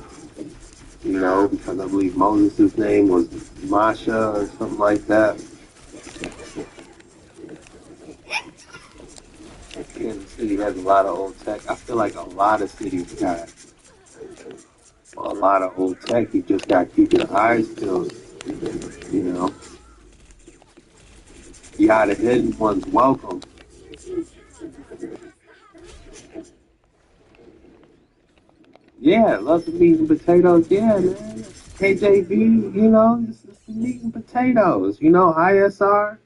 You know, because I believe Moses' name was Masha or something like that. Kansas City has a lot of old tech. I feel like a lot of cities got a lot of old tech. You just got to keep your eyes peeled, you know. Yeah, the hidden ones welcome. Yeah, love the meat and potatoes. Yeah, man. KJV, you know, it's the meat and potatoes. You know, ISR,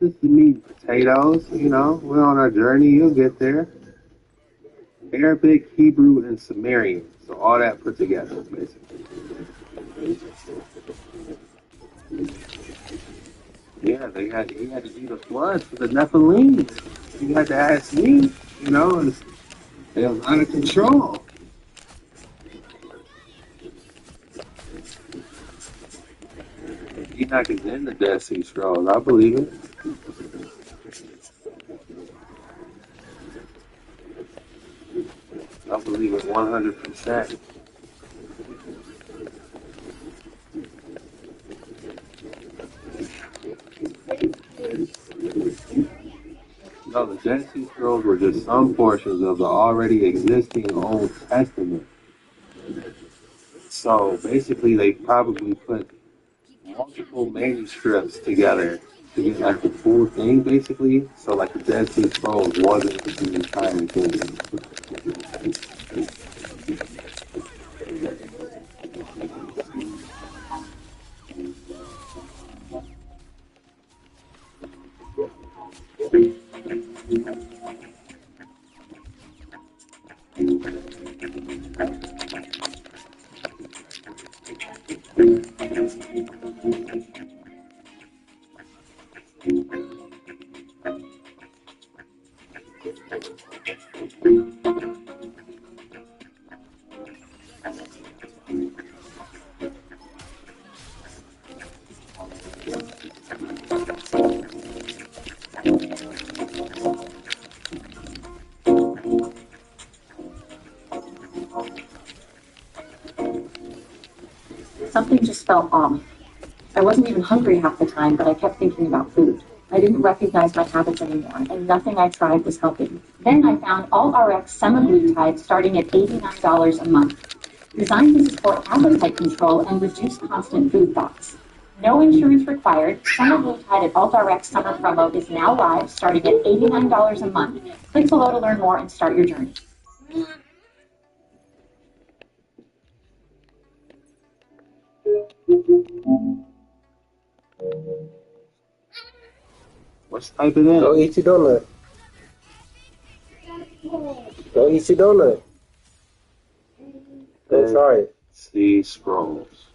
it's the meat and potatoes. You know, we're on our journey. You'll get there. Arabic, Hebrew, and Sumerian. So all that put together, basically. Yeah, he had to do the flood for the Nephilim. You had to ask me, you know, it was out of control. Enoch is in the Dead Sea Scrolls. I believe it. I believe it 100%. No, the Dead Sea Scrolls were just some portions of the already existing Old Testament. So basically, they probably put multiple manuscripts together to get like the full thing, basically. So like the Dead Sea Scrolls wasn't the entire thing.
Something just felt off. I wasn't even hungry half the time, but I kept thinking about food. I didn't recognize my habits anymore, and nothing I tried was helping. Then I found All-RX semaglutide starting at $89 a month. Designed to support appetite control and reduce constant food thoughts. No insurance required. Semaglutide at Alt-RX summer promo is now live, starting at $89 a month. Click below to learn more and start your journey.
Let's type it in.
Go eat your donut. Go eat your donut. Go try it.
Sea Scrolls.